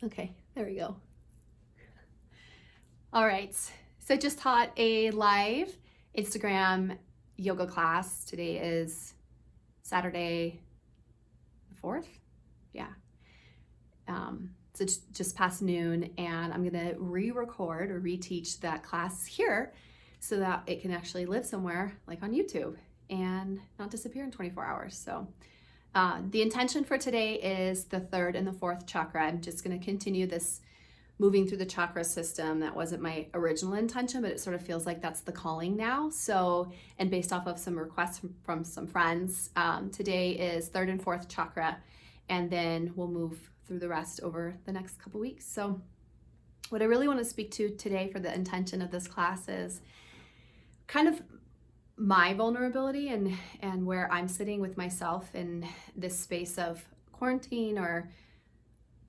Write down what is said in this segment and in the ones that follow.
Okay, there we go. All right, so I just taught a live Instagram yoga class. Today is Saturday the 4th. Yeah. So it's just past noon, and I'm gonna re-record or reteach that class here so that it can actually live somewhere like on YouTube and not disappear in 24 hours. So the intention for today is the 3rd and the 4th chakra. I'm just gonna continue this moving through the chakra system. That wasn't my original intention, but it sort of feels like that's the calling now. So, and based off of some requests from some friends, today is 3rd and 4th chakra, and then we'll move through the rest over the next couple weeks. So what I really want to speak to today for the intention of this class is kind of my vulnerability and where I'm sitting with myself in this space of quarantine or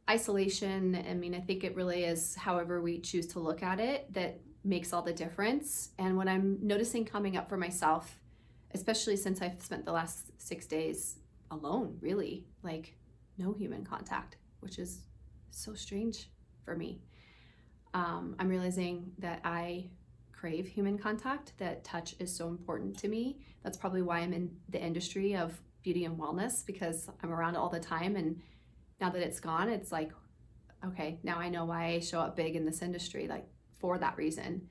isolation. I mean, I think it really is however we choose to look at it that makes all the difference. And what I'm noticing coming up for myself, especially since I've spent the last 6 days alone, really, like no human contact, which is so strange for me. I'm realizing that I crave human contact, that touch is so important to me. That's probably why I'm in the industry of beauty and wellness, because I'm around it all the time. And now that it's gone, it's like, okay, now I know why I show up big in this industry, like for that reason.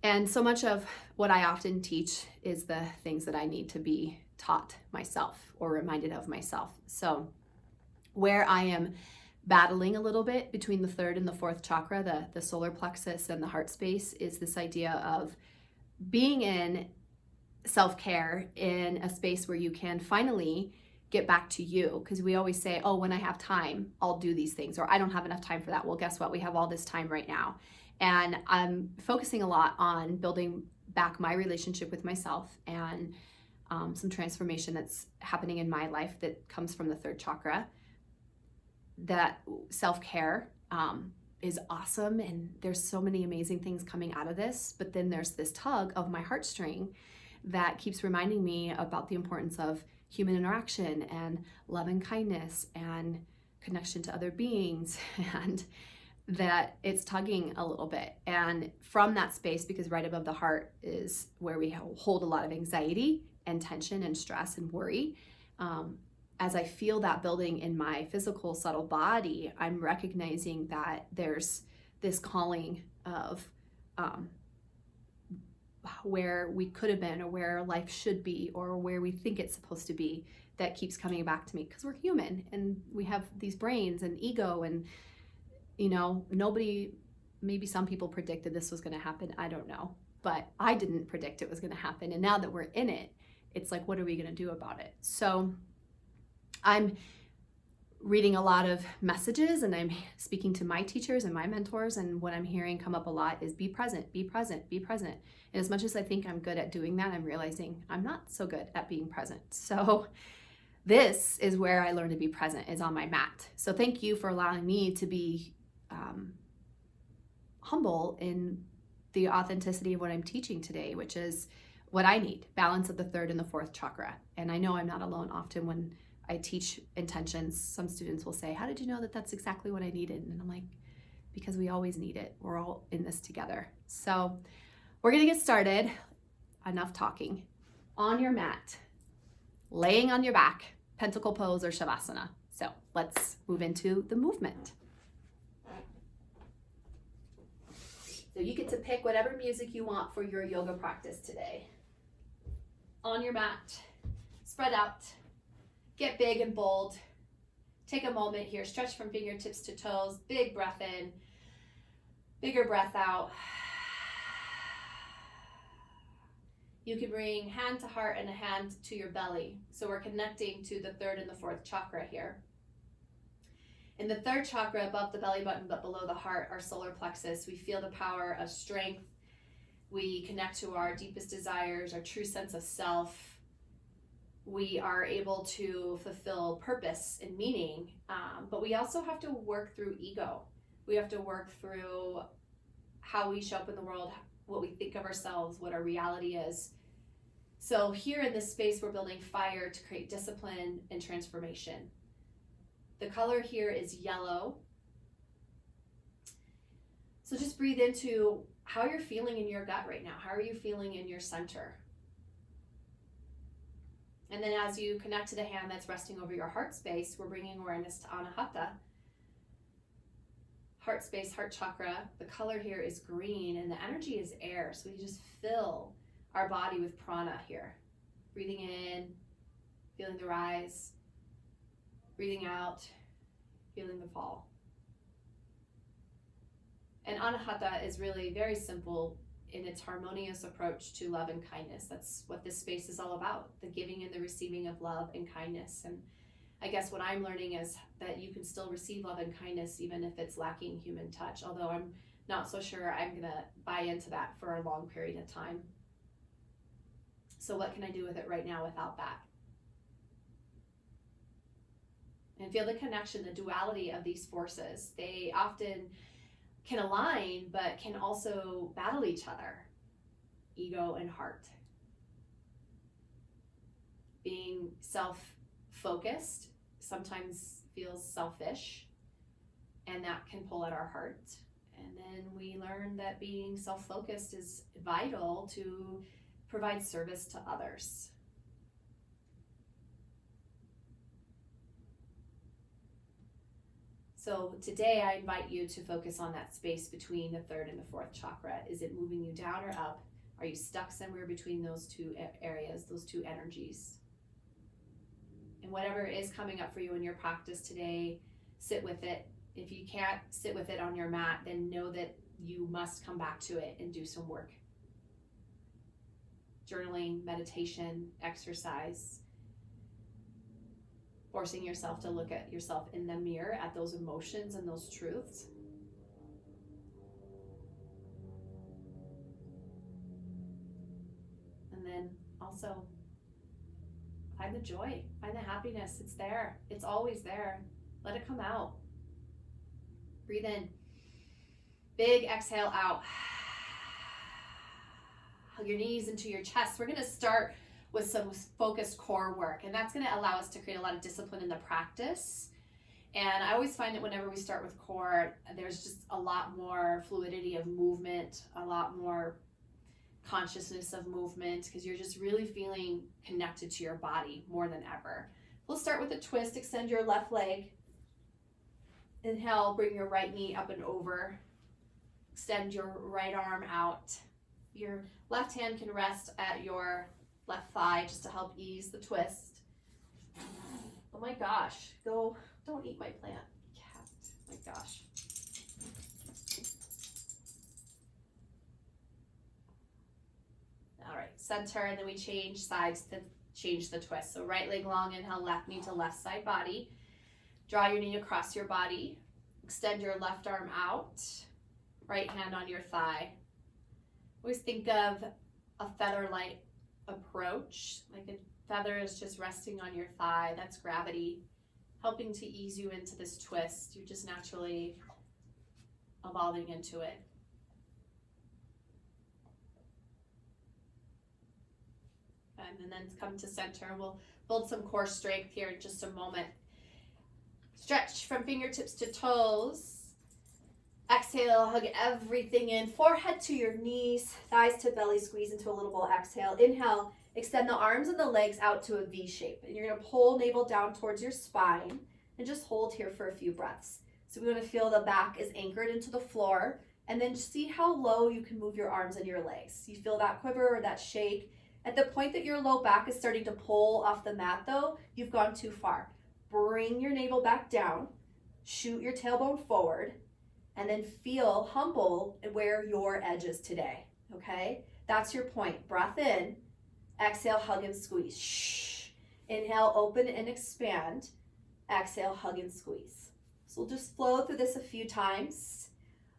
And so much of what I often teach is the things that I need to be taught myself or reminded of myself. So where I am battling a little bit between the 3rd and the 4th chakra, the solar plexus and the heart space, is this idea of being in self-care in a space where you can finally get back to you. Because we always say, oh, when I have time, I'll do these things, or I don't have enough time for that. Well, guess what? We have all this time right now. And I'm focusing a lot on building back my relationship with myself and some transformation that's happening in my life that comes from the 3rd chakra. That self-care is awesome, and there's so many amazing things coming out of this, but then there's this tug of my heartstring that keeps reminding me about the importance of human interaction and love and kindness and connection to other beings, and that it's tugging a little bit. And from that space, because right above the heart is where we hold a lot of anxiety and tension and stress and worry, as I feel that building in my physical subtle body, I'm recognizing that there's this calling of where we could have been, or where life should be, or where we think it's supposed to be, that keeps coming back to me, because we're human and we have these brains and ego, and nobody, maybe some people predicted this was going to happen, I don't know, but I didn't predict it was going to happen. And now that we're in it, it's like, what are we going to do about it? So I'm reading a lot of messages, and I'm speaking to my teachers and my mentors, and what I'm hearing come up a lot is be present, be present, be present. And as much as I think I'm good at doing that, I'm realizing I'm not so good at being present. So this is where I learn to be present, is on my mat. So thank you for allowing me to be humble in the authenticity of what I'm teaching today, which is what I need, balance of the 3rd and the 4th chakra. And I know I'm not alone. Often when I teach intentions, some students will say, how did you know that that's exactly what I needed? And I'm like, because we always need it. We're all in this together. So we're gonna get started. Enough talking. On your mat, laying on your back, pentacle pose or shavasana. So let's move into the movement. So you get to pick whatever music you want for your yoga practice today. On your mat, spread out. Get big and bold. Take a moment here. Stretch from fingertips to toes. Big breath in. Bigger breath out. You can bring hand to heart and a hand to your belly. So we're connecting to the 3rd and the 4th chakra here. In the 3rd chakra, above the belly button but below the heart, our solar plexus, we feel the power of strength. We connect to our deepest desires, our true sense of self. We are able to fulfill purpose and meaning, but we also have to work through ego. We have to work through how we show up in the world, what we think of ourselves, what our reality is. So here in this space, we're building fire to create discipline and transformation. The color here is yellow. So just breathe into how you're feeling in your gut right now. How are you feeling in your center? And then as you connect to the hand that's resting over your heart space, we're bringing awareness to Anahata. Heart space, heart chakra. The color here is green and the energy is air. So we just fill our body with prana here. Breathing in, feeling the rise. Breathing out, feeling the fall. And Anahata is really very simple in its harmonious approach to love and kindness. That's what this space is all about, the giving and the receiving of love and kindness. And I guess what I'm learning is that you can still receive love and kindness even if it's lacking human touch, although I'm not so sure I'm gonna buy into that for a long period of time. So what can I do with it right now without that? And feel the connection, the duality of these forces. They often can align, but can also battle each other. Ego and heart. Being self-focused sometimes feels selfish, and that can pull at our heart. And then we learn that being self-focused is vital to provide service to others. So today I invite you to focus on that space between the third and the fourth chakra. Is it moving you down or up? Are you stuck somewhere between those two areas, those two energies? And whatever is coming up for you in your practice today, sit with it. If you can't sit with it on your mat, then know that you must come back to it and do some work. Journaling, meditation, exercise. Forcing yourself to look at yourself in the mirror, at those emotions and those truths. And then also find the joy, find the happiness. It's there. It's always there. Let it come out. Breathe in. Big exhale out. Hug your knees into your chest. We're going to start with some focused core work, and that's going to allow us to create a lot of discipline in the practice. And I always find that whenever we start with core, there's just a lot more fluidity of movement, a lot more consciousness of movement, because you're just really feeling connected to your body more than ever. We'll start with a twist. Extend your left leg. Inhale, bring your right knee up and over. Extend your right arm out. Your left hand can rest at your left thigh just to help ease the twist. Oh my gosh, don't eat my plant, cat. My gosh. All right, center, and then we change sides to change the twist. So right leg long, inhale, left knee to left side body. Draw your knee across your body. Extend your left arm out. Right hand on your thigh. Always think of a feather-like approach, like a feather is just resting on your thigh. That's gravity helping to ease you into this twist. You're just naturally evolving into it. And then come to center. We'll build some core strength here in just a moment. Stretch from fingertips to toes. Exhale, hug everything in. Forehead to your knees, thighs to belly, squeeze into a little bowl. Exhale, inhale, extend the arms and the legs out to a V shape. And you're gonna pull navel down towards your spine and just hold here for a few breaths. So we wanna feel the back is anchored into the floor, and then see how low you can move your arms and your legs. You feel that quiver or that shake. At the point that your low back is starting to pull off the mat though, you've gone too far. Bring your navel back down, shoot your tailbone forward, and then feel humble where your edge is today, okay? That's your point. Breath in, exhale, hug and squeeze. Shh. Inhale, open and expand. Exhale, hug and squeeze. So we'll just flow through this a few times.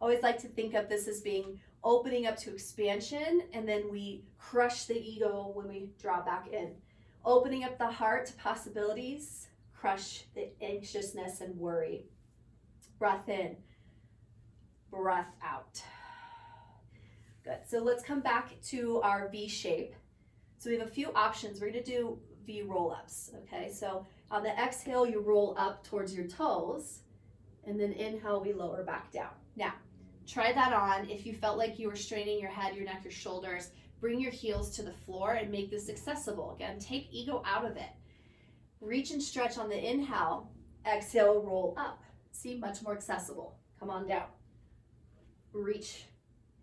Always like to think of this as being opening up to expansion, and then we crush the ego when we draw back in. Opening up the heart to possibilities, crush the anxiousness and worry. Breath in. Breath out. Good. So let's come back to our V shape. So we have a few options. We're going to do V roll-ups. Okay, so on the exhale, you roll up towards your toes, and then inhale, we lower back down. Now, Try that on. If you felt like you were straining your head, your neck, your shoulders, bring your heels to the floor and make this accessible. Again, take ego out of it. Reach and stretch on the inhale. Exhale, roll up. See, much more accessible. Come on down. Reach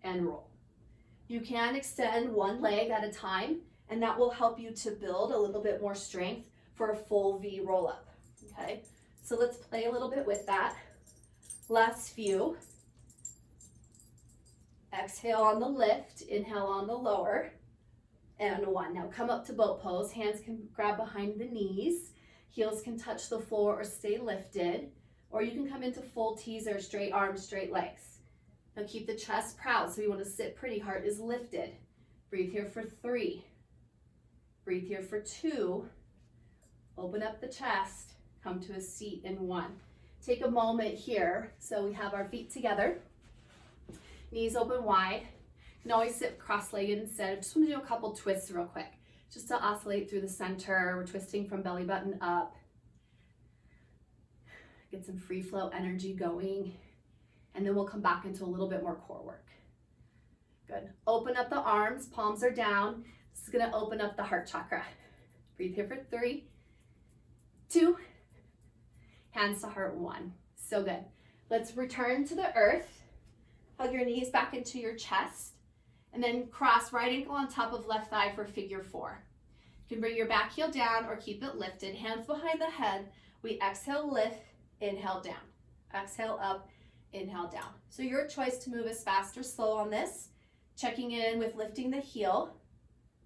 and roll. You can extend one leg at a time, and that will help you to build a little bit more strength for a full V roll up. Okay, so let's play a little bit with that. Last few. Exhale on the lift, inhale on the lower, and one. Now come up to boat pose. Hands can grab behind the knees. Heels can touch the floor or stay lifted, or you can come into full teaser, straight arms, straight legs. Now keep the chest proud, so you want to sit pretty, heart is lifted. Breathe here for 3. Breathe here for 2. Open up the chest, come to a seat in 1. Take a moment here, so we have our feet together. Knees open wide. You can always sit cross-legged instead. I just want to do a couple twists real quick, just to oscillate through the center. We're twisting from belly button up. Get some free flow energy going. And then we'll come back into a little bit more core work. Good. Open up the arms, palms are down. This is going to open up the heart chakra. Breathe here for 3, 2, hands to heart, 1. So good. Let's return to the earth. Hug your knees back into your chest, and then cross right ankle on top of left thigh for figure 4. You can bring your back heel down or keep it lifted. Hands behind the head. We exhale, lift, inhale down. Exhale up, inhale down. So your choice to move as fast or slow on this. Checking in with lifting the heel.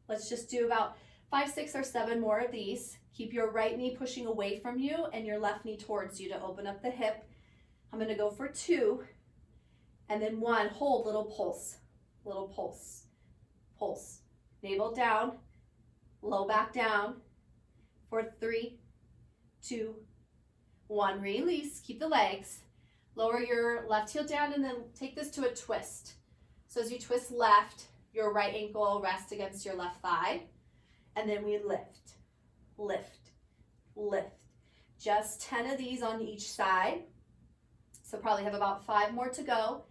Let's just do about 5, 6, or 7 more of these. Keep your right knee pushing away from you and your left knee towards you to open up the hip. I'm going to go for 2. And then 1, hold, little pulse, pulse. Navel down, low back down for 3, 2, 1. Release, keep the legs. Lower your left heel down and then take this to a twist. So as you twist left, your right ankle rests against your left thigh. And then we lift, lift, lift. Just 10 of these on each side. So probably have about 5 more to go.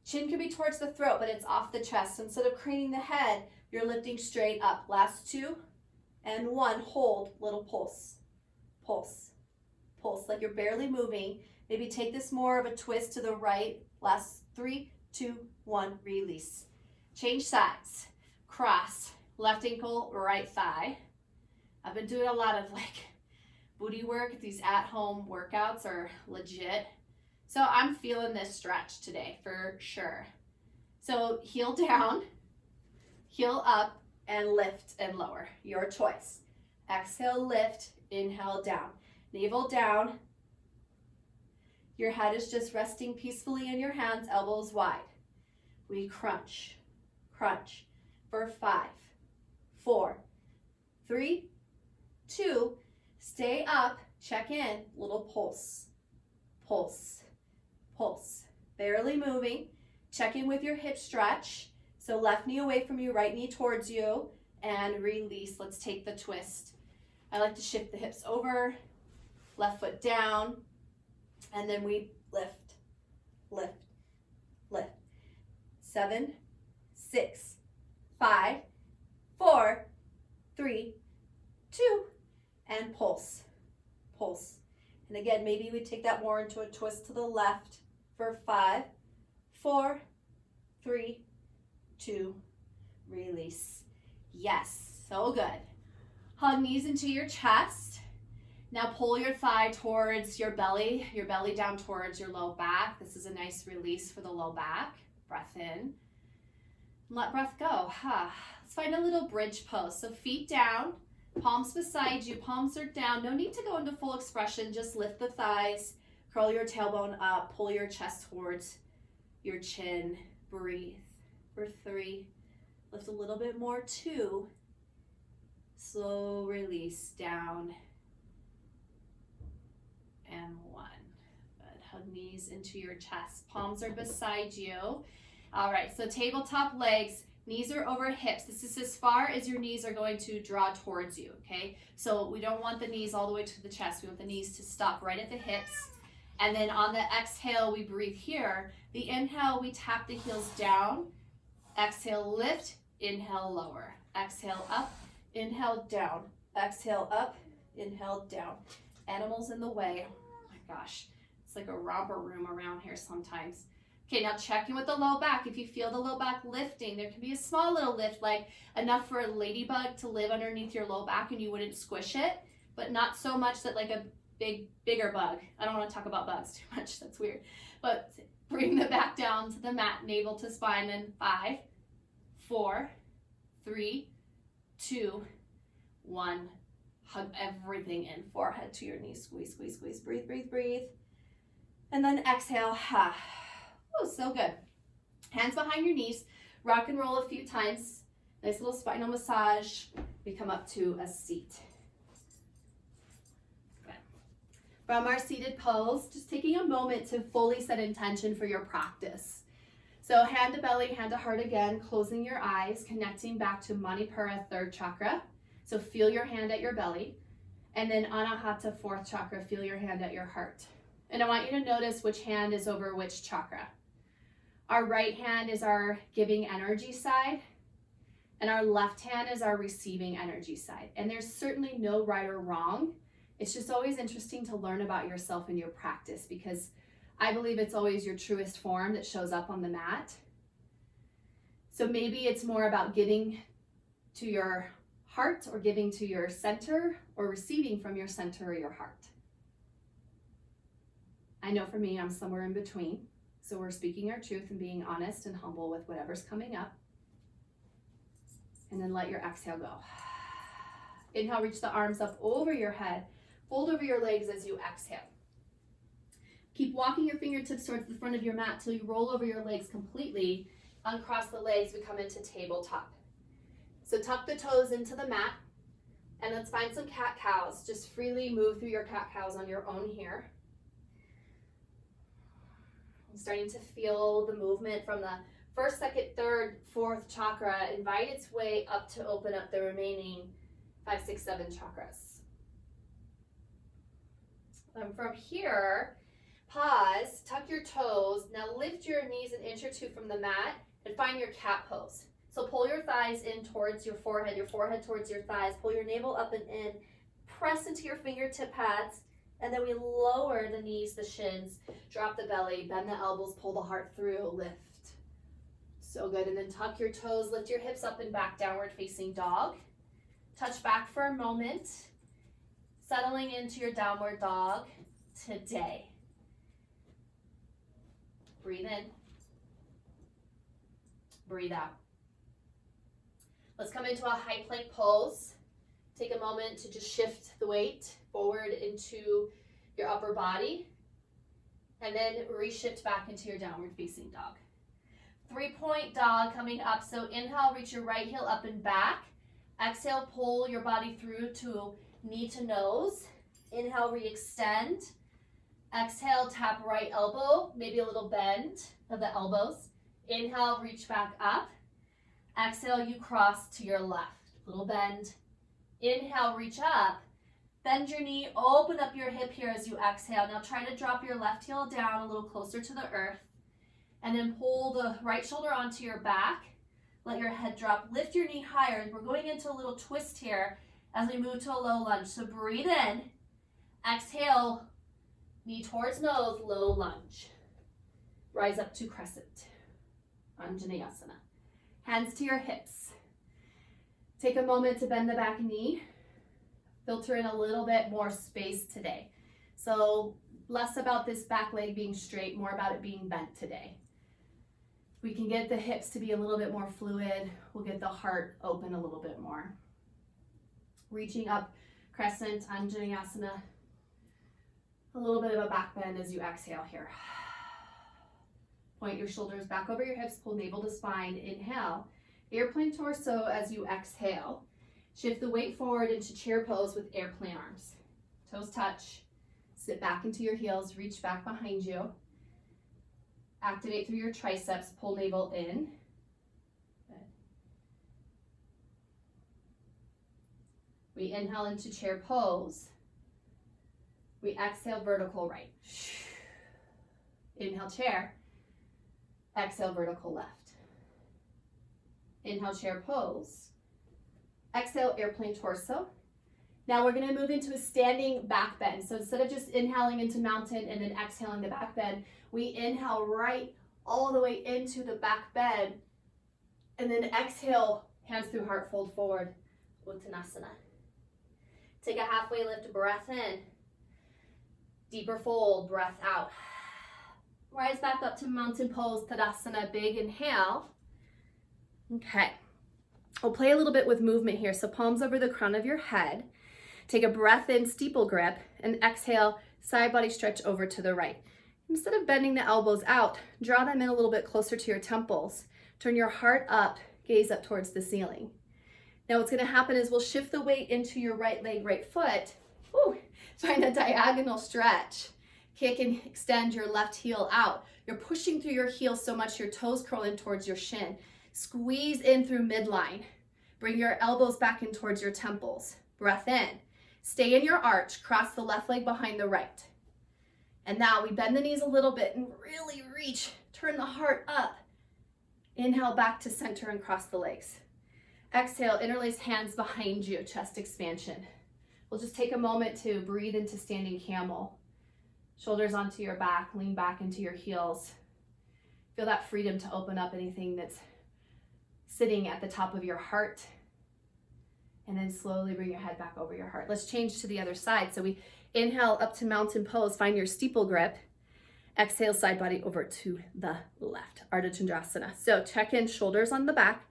Chin can be towards the throat, but it's off the chest. So instead of craning the head, you're lifting straight up. Last 2 and 1, hold, little pulse, pulse, pulse, like you're barely moving. Maybe take this more of a twist to the right. Last 3, 2, 1, release. Change sides, cross, left ankle, right thigh. I've been doing a lot of booty work. These at-home workouts are legit. So I'm feeling this stretch today for sure. So heel down, heel up, and lift and lower. Your choice. Exhale, lift, inhale down. Navel down. Your head is just resting peacefully in your hands, elbows wide. We crunch, crunch for 5, 4, 3, 2, stay up, check in, little pulse, pulse, pulse. Barely moving. Check in with your hip stretch. So left knee away from you, right knee towards you, and release. Let's take the twist. I like to shift the hips over, left foot down, and then we lift, lift, lift. 7, 6, 5, 4, 3, 2, and pulse, pulse. And again, maybe we take that more into a twist to the left for 5, 4, 3, 2, release. Yes, so good. Hug knees into your chest. Now pull your thigh towards your belly down towards your low back. This is a nice release for the low back. Breath in. Let breath go. Let's find a little bridge pose. So feet down, palms beside you, palms are down. No need to go into full expression. Just lift the thighs, curl your tailbone up, pull your chest towards your chin. Breathe for 3. Lift a little bit more, 2. Slow release down. And 1. Good. Hug knees into your chest. Palms are beside you. All right, so tabletop legs, knees are over hips. This is as far as your knees are going to draw towards you, okay? So we don't want the knees all the way to the chest. We want the knees to stop right at the hips. And then on the exhale, we breathe here. The inhale, we tap the heels down. Exhale, lift. Inhale, lower. Exhale, up. Inhale, down. Exhale, up. Inhale, down. Animals in the way. Oh my gosh. It's like a romper room around here sometimes. Okay, now check in with the low back. If you feel the low back lifting, there can be a small little lift, like enough for a ladybug to live underneath your low back and you wouldn't squish it, but not so much that like a bigger bug. I don't want to talk about bugs too much. That's weird. But bring the back down to the mat, navel to spine, and 5, 4, 3, 2, 1. Hug everything in. Forehead to your knees. Squeeze, squeeze, squeeze. Breathe, breathe, breathe. And then exhale. Oh, so good. Hands behind your knees. Rock and roll a few times. Nice little spinal massage. We come up to a seat. Good. From our seated pose, just taking a moment to fully set intention for your practice. So hand to belly, hand to heart again, closing your eyes, connecting back to Manipura, 3rd chakra. So feel your hand at your belly. And then Anahata, 4th chakra, feel your hand at your heart. And I want you to notice which hand is over which chakra. Our right hand is our giving energy side, and our left hand is our receiving energy side. And there's certainly no right or wrong. It's just always interesting to learn about yourself in your practice, because I believe it's always your truest form that shows up on the mat. So maybe it's more about giving to your heart or giving to your center, or receiving from your center or your heart. I know for me, I'm somewhere in between. So we're speaking our truth and being honest and humble with whatever's coming up. And then let your exhale go. Inhale, reach the arms up over your head. Fold over your legs as you exhale. Keep walking your fingertips towards the front of your mat till you roll over your legs completely. Uncross the legs, we come into tabletop. So tuck the toes into the mat. And let's find some cat-cows. Just freely move through your cat-cows on your own here. Starting to feel the movement from the 1st, 2nd, 3rd, 4th chakra invite its way up to open up the remaining 5, 6, 7 chakras. From here, pause, tuck your toes. Now lift your knees an inch or two from the mat and find your cat pose. So pull your thighs in towards your forehead towards your thighs. Pull your navel up and in. Press into your fingertip pads. And then we lower the knees, the shins, drop the belly, bend the elbows, pull the heart through, lift. So good. And then tuck your toes, lift your hips up and back, downward facing dog. Touch back for a moment, settling into your downward dog today. Breathe in. Breathe out. Let's come into a high plank pose. Take a moment to just shift the weight forward into your upper body, and then reshift back into your downward facing dog. 3-point dog coming up. So inhale, reach your right heel up and back. Exhale, pull your body through to knee to nose. Inhale, re-extend. Exhale, tap right elbow, maybe a little bend of the elbows. Inhale, reach back up. Exhale, you cross to your left. Little bend. Inhale, reach up. Bend your knee, open up your hip here as you exhale. Now try to drop your left heel down a little closer to the earth. And then pull the right shoulder onto your back. Let your head drop. Lift your knee higher. We're going into a little twist here as we move to a low lunge. So breathe in. Exhale, knee towards nose, low lunge. Rise up to crescent. Anjaneyasana. Hands to your hips. Take a moment to bend the back knee. Filter in a little bit more space today. So less about this back leg being straight, more about it being bent today. We can get the hips to be a little bit more fluid. We'll get the heart open a little bit more. Reaching up, crescent, Anjaneyasana. A little bit of a back bend as you exhale here. Point your shoulders back over your hips, pull navel to spine, inhale. Airplane torso as you exhale. Shift the weight forward into chair pose with airplane arms. Toes touch. Sit back into your heels, reach back behind you. Activate through your triceps, pull navel in. Good. We inhale into chair pose. We exhale vertical right. Inhale, chair. Exhale, vertical lift. Inhale, chair pose. Exhale, airplane torso. Now we're going to move into a standing back bend. So instead of just inhaling into mountain and then exhaling the back bend, we inhale right all the way into the back bend, and then exhale, hands through heart, fold forward, Uttanasana. Take a halfway lift, breath in. Deeper fold, breath out. Rise back up to mountain pose, Tadasana, big inhale. Okay. We'll play a little bit with movement here. So palms over the crown of your head. Take a breath in, steeple grip, and exhale, side body stretch over to the right. Instead of bending the elbows out, draw them in a little bit closer to your temples. Turn your heart up, gaze up towards the ceiling. Now what's gonna happen is we'll shift the weight into your right leg, right foot. Woo, find a diagonal stretch. Kick and extend your left heel out. You're pushing through your heels so much your toes curl in towards your shin. Squeeze in through midline. Bring your elbows back in towards your temples. Breath in. Stay in your arch, cross the left leg behind the right. And now we bend the knees a little bit and really reach, turn the heart up. Inhale back to center and cross the legs. Exhale, interlace hands behind you, chest expansion. We'll just take a moment to breathe into standing camel. Shoulders onto your back, lean back into your heels. Feel that freedom to open up anything that's sitting at the top of your heart. And then slowly bring your head back over your heart. Let's change to the other side. So we inhale up to mountain pose, find your steeple grip. Exhale, side body over to the left, Ardha Chandrasana. So check in, shoulders on the back,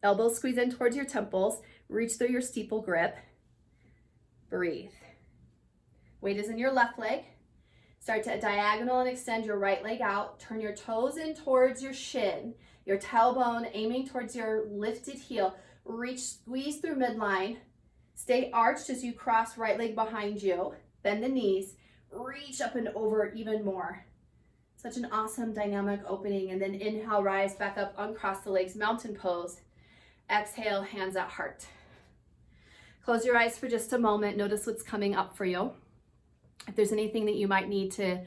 elbows squeeze in towards your temples, reach through your steeple grip, breathe. Weight is in your left leg. Start to diagonal and extend your right leg out. Turn your toes in towards your shin, your tailbone aiming towards your lifted heel. Reach, squeeze through midline. Stay arched as you cross right leg behind you. Bend the knees. Reach up and over even more. Such an awesome dynamic opening. And then inhale, rise back up, uncross the legs, mountain pose. Exhale, hands at heart. Close your eyes for just a moment. Notice what's coming up for you. If there's anything that you might need to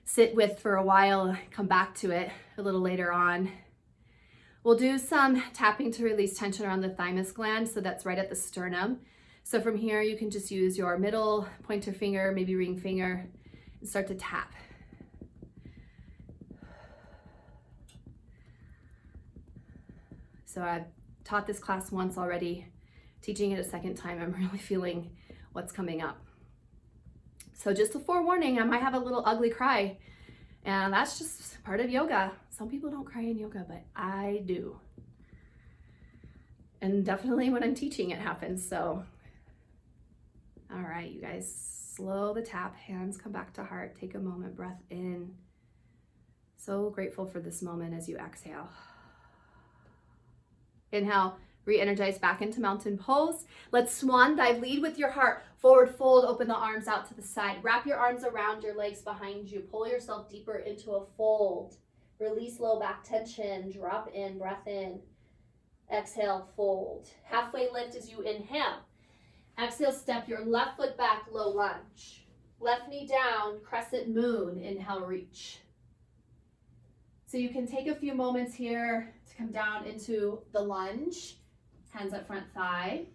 sit with for a while, come back to it a little later on. We'll do some tapping to release tension around the thymus gland, so that's right at the sternum. So from here, you can just use your middle pointer finger, maybe ring finger, and start to tap. So I've taught this class once already. Teaching it a second time, I'm really feeling what's coming up. So just a forewarning, I might have a little ugly cry, and that's just part of yoga. Some people don't cry in yoga, but I do. And definitely when I'm teaching it happens, so. All right, you guys, slow the tap, hands come back to heart, take a moment, breath in. So grateful for this moment as you exhale. Inhale, re-energize back into mountain pose. Let's swan dive, lead with your heart. Forward fold, open the arms out to the side. Wrap your arms around your legs behind you. Pull yourself deeper into a fold. Release low back tension, drop in, breath in. Exhale, fold. Halfway lift as you inhale. Exhale, step your left foot back, low lunge. Left knee down, crescent moon, inhale, reach. So you can take a few moments here to come down into the lunge. Hands at front thigh.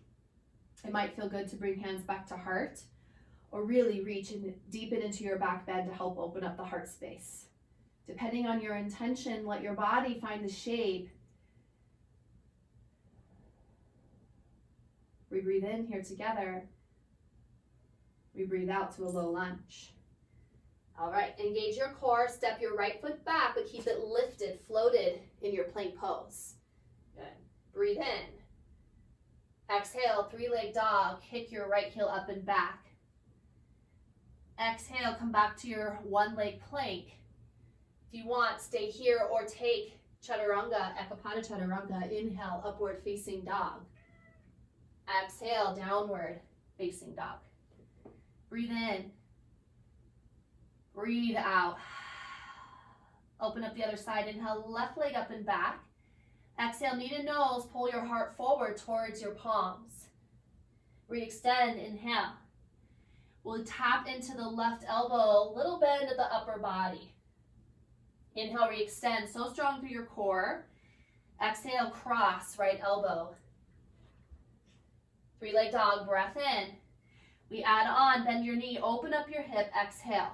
It might feel good to bring hands back to heart, or really reach and deepen into your back bend to help open up the heart space. Depending on your intention, let your body find the shape. We breathe in here together. We breathe out to a low lunge. All right, engage your core, step your right foot back, but keep it lifted, floated in your plank pose. Good. Breathe in. Exhale, three-leg dog, kick your right heel up and back. Exhale, come back to your one-leg plank. If you want, stay here or take chaturanga, Ekapada chaturanga. Inhale, upward facing dog. Exhale, downward facing dog. Breathe in. Breathe out. Open up the other side. Inhale, left leg up and back. Exhale, knee to nose. Pull your heart forward towards your palms. Re-extend, inhale. We'll tap into the left elbow, little bend of the upper body. Inhale, re-extend, so strong through your core. Exhale, cross, right elbow. Three-leg dog, breath in. We add on, bend your knee, open up your hip, exhale.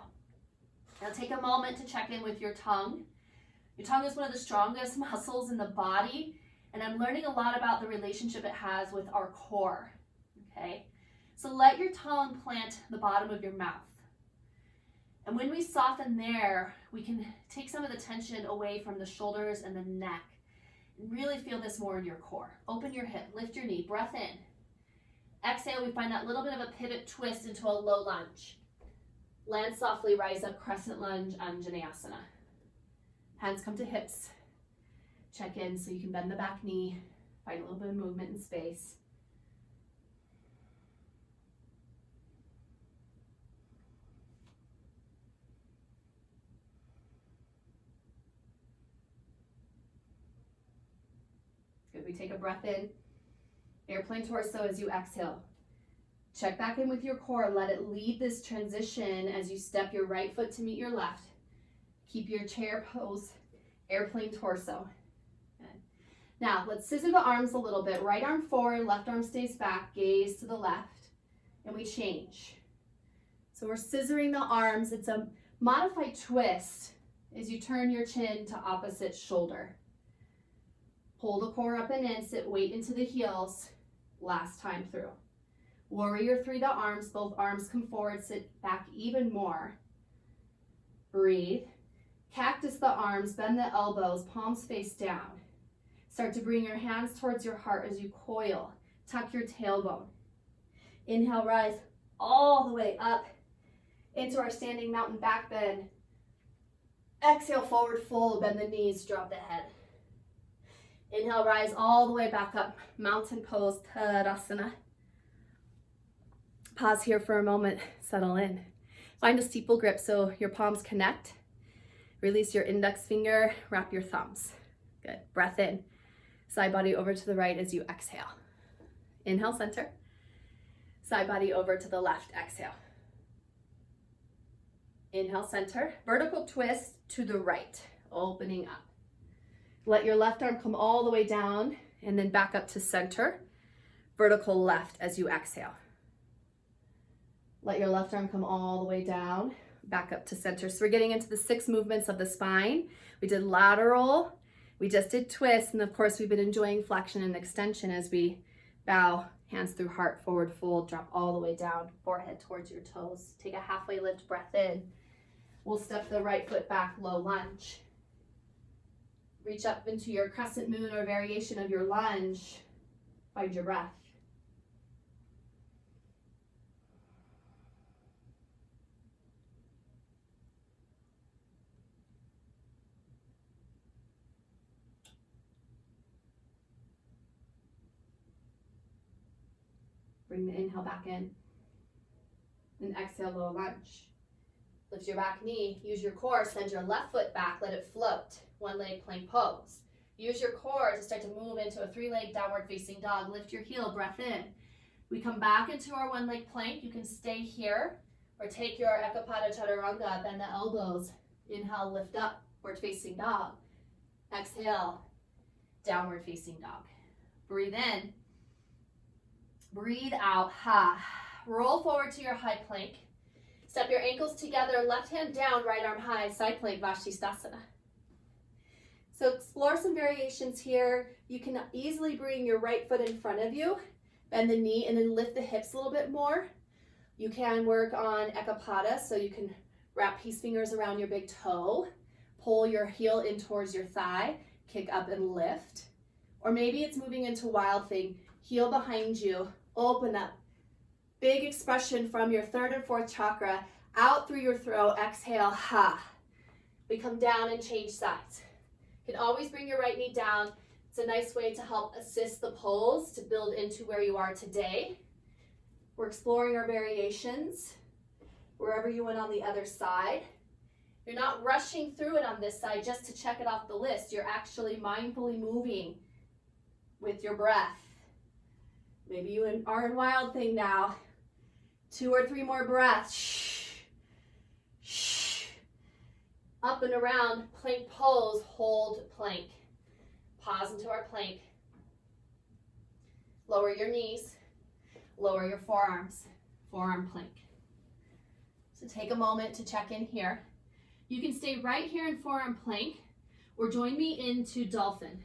Now take a moment to check in with your tongue. Your tongue is one of the strongest muscles in the body, and I'm learning a lot about the relationship it has with our core, okay? So let your tongue plant the bottom of your mouth. And when we soften there, we can take some of the tension away from the shoulders and the neck and really feel this more in your core. Open your hip, lift your knee, breath in. Exhale, we find that little bit of a pivot twist into a low lunge. Land softly, rise up, crescent lunge, Anjaneyasana. Hands come to hips. Check in so you can bend the back knee, find a little bit of movement in space. Good, we take a breath in. Airplane torso as you exhale. Check back in with your core. Let it lead this transition as you step your right foot to meet your left. Keep your chair pose, airplane torso. Good. Now, let's scissor the arms a little bit. Right arm forward, left arm stays back, gaze to the left, and we change. So we're scissoring the arms. It's a modified twist as you turn your chin to opposite shoulder. Pull the core up and in, sit weight into the heels. Last time through. Warrior three the arms, both arms come forward, sit back even more. Breathe. Cactus the arms, bend the elbows, palms face down. Start to bring your hands towards your heart as you coil. Tuck your tailbone. Inhale, rise all the way up into our standing mountain back bend. Exhale, forward fold, bend the knees, drop the head. Inhale, rise all the way back up, mountain pose, Tadasana. Pause here for a moment, settle in. Find a steeple grip so your palms connect. Release your index finger, wrap your thumbs. Good, breath in. Side body over to the right as you exhale. Inhale, center. Side body over to the left, exhale. Inhale, center. Vertical twist to the right, opening up. Let your left arm come all the way down and then back up to center. Vertical left as you exhale. Let your left arm come all the way down, back up to center. So we're getting into the 6 movements of the spine. We did lateral, we just did twist, and of course we've been enjoying flexion and extension as we bow, hands through heart, forward fold, drop all the way down, forehead towards your toes. Take a halfway lift, breath in. We'll step the right foot back, low lunge. Reach up into your crescent moon or variation of your lunge. Find your breath. Bring the inhale back in. And exhale, low lunge. Lift your back knee. Use your core. Send your left foot back. Let it float. One leg plank pose. Use your core to start to move into a 3-leg downward facing dog. Lift your heel, breath in. We come back into our 1-leg plank. You can stay here or take your Ekapada Chaturanga, bend the elbows. Inhale, lift up, forward facing dog. Exhale, downward facing dog. Breathe in. Breathe out, ha. Roll forward to your high plank. Step your ankles together, left hand down, right arm high, side plank, Vashisthasana. So explore some variations here. You can easily bring your right foot in front of you, bend the knee, and then lift the hips a little bit more. You can work on Ekapada, so you can wrap peace fingers around your big toe, pull your heel in towards your thigh, kick up and lift. Or maybe it's moving into Wild Thing, heel behind you, open up. Big expression from your 3rd and 4th chakra, out through your throat, exhale, ha. We come down and change sides. You can always bring your right knee down. It's a nice way to help assist the pose to build into where you are today. We're exploring our variations, wherever you went on the other side. You're not rushing through it on this side just to check it off the list. You're actually mindfully moving with your breath. Maybe you are in Wild Thing now. 2 or 3 more breaths. Shh. Shh. Up and around, plank pose, hold plank. Pause into our plank. Lower your knees, lower your forearms, forearm plank. So take a moment to check in here. You can stay right here in forearm plank or join me into dolphin.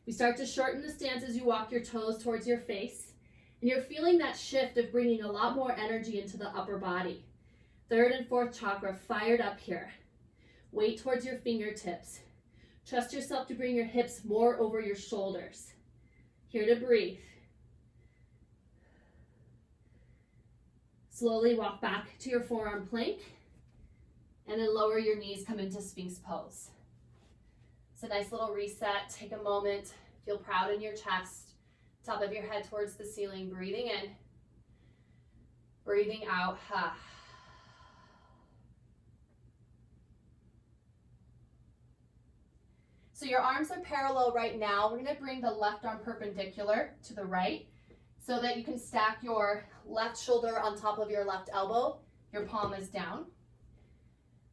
We start to shorten the stance as you walk your toes towards your face, and you're feeling that shift of bringing a lot more energy into the upper body. Third and fourth chakra fired up here. Weight towards your fingertips. Trust yourself to bring your hips more over your shoulders. Here to breathe. Slowly walk back to your forearm plank, and then lower your knees, come into Sphinx pose. It's a nice little reset. Take a moment, feel proud in your chest, top of your head towards the ceiling, breathing in, breathing out. So your arms are parallel right now. We're going to bring the left arm perpendicular to the right so that you can stack your left shoulder on top of your left elbow. Your palm is down.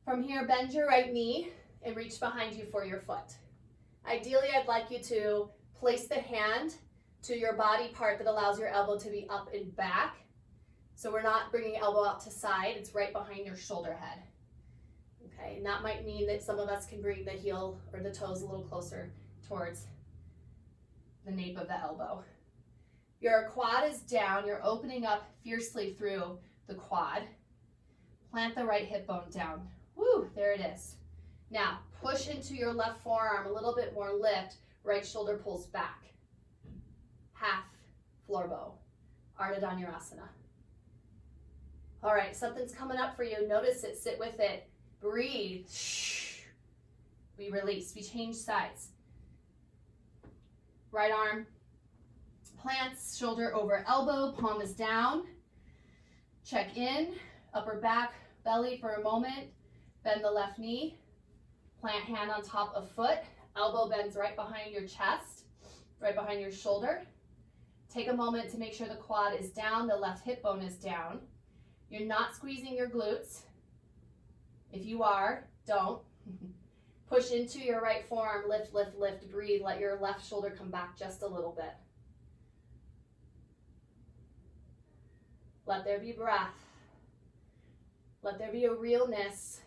From here, bend your right knee and reach behind you for your foot. Ideally, I'd like you to place the hand to your body part that allows your elbow to be up and back. So we're not bringing elbow out to side, it's right behind your shoulder head. Okay, and that might mean that some of us can bring the heel or the toes a little closer towards the nape of the elbow. Your quad is down, you're opening up fiercely through the quad. Plant the right hip bone down. Woo, there it is. Now, push into your left forearm, a little bit more lift, right shoulder pulls back. Half floor bow, Ardha Dhanurasana. All right, something's coming up for you. Notice it, sit with it, breathe. We release, we change sides. Right arm plants, shoulder over elbow, palm is down. Check in, upper back, belly for a moment. Bend the left knee, plant hand on top of foot. Elbow bends right behind your chest, right behind your shoulder. Take a moment to make sure the quad is down, the left hip bone is down. You're not squeezing your glutes. If you are, don't. Push into your right forearm, lift, lift, lift, breathe. Let your left shoulder come back just a little bit. Let there be breath. Let there be a realness.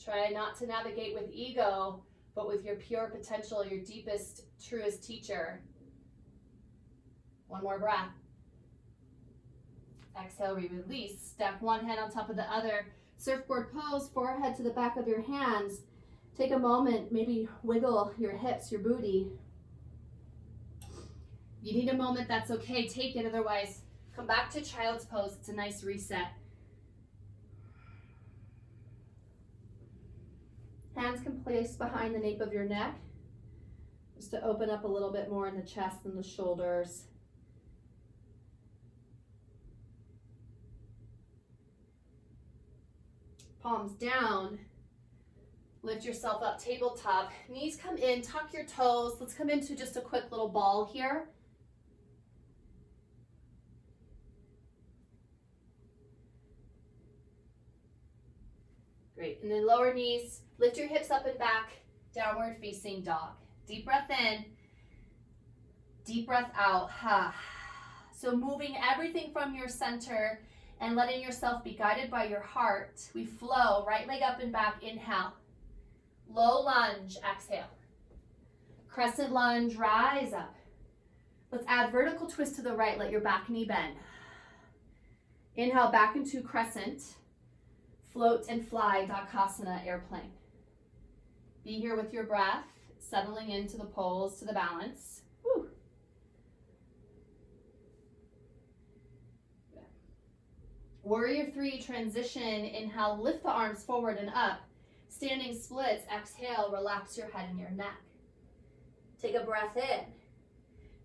Try not to navigate with ego, but with your pure potential, your deepest, truest teacher. One more breath. Exhale, release. Stack one hand on top of the other. Surfboard pose, forehead to the back of your hands. Take a moment, maybe wiggle your hips, your booty. You need a moment, that's okay. Take it, otherwise come back to child's pose. It's a nice reset. Hands can place behind the nape of your neck, just to open up a little bit more in the chest and the shoulders. Palms down. Lift yourself up, tabletop. Knees come in, tuck your toes. Let's come into just a quick little ball here. Great, and then lower knees, lift your hips up and back, downward facing dog. Deep breath in, deep breath out. So moving everything from your center and letting yourself be guided by your heart. We flow, right leg up and back, inhale. Low lunge, exhale. Crescent lunge, rise up. Let's add vertical twist to the right, let your back knee bend. Inhale, back into crescent. Float and fly, Dakasana, airplane. Be here with your breath, settling into the pose, to the balance. Woo. Warrior three, transition. Inhale, lift the arms forward and up. Standing splits, exhale, relax your head and your neck. Take a breath in.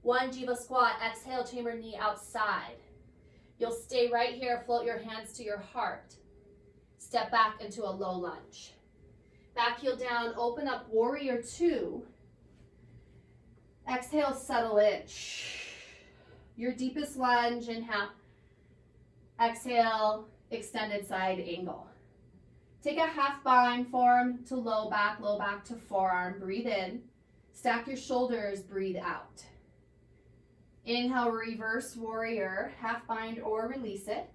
One Jiva squat, exhale, chamber knee outside. You'll stay right here, float your hands to your heart. Step back into a low lunge. Back heel down, open up, warrior two. Exhale, settle in. Your deepest lunge, inhale. Exhale, extended side angle. Take a half bind, forearm to low back to forearm. Breathe in. Stack your shoulders, breathe out. Inhale, reverse warrior, half bind or release it.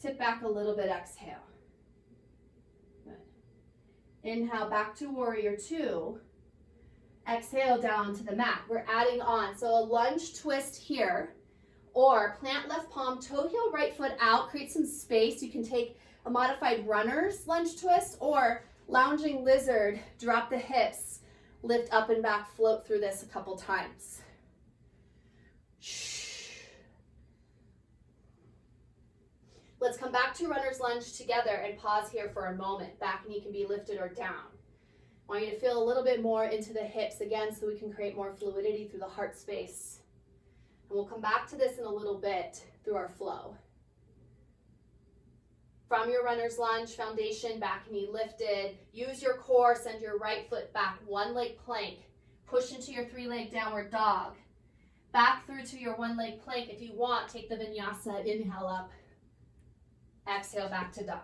Tip back a little bit, exhale. Good. Inhale, back to warrior two. Exhale down to the mat. We're adding on. So a lunge twist here, or plant left palm, toe heel, right foot out, create some space. You can take a modified runner's lunge twist or lounging lizard, drop the hips, lift up and back, float through this a couple times. Let's come back to runner's lunge together and pause here for a moment. Back knee can be lifted or down. I want you to feel a little bit more into the hips again so we can create more fluidity through the heart space. And we'll come back to this in a little bit through our flow. From your runner's lunge, foundation, back knee lifted. Use your core, send your right foot back, one leg plank. Push into your three-leg downward dog. Back through to your one-leg plank. If you want, take the vinyasa, inhale up. Exhale back to dog.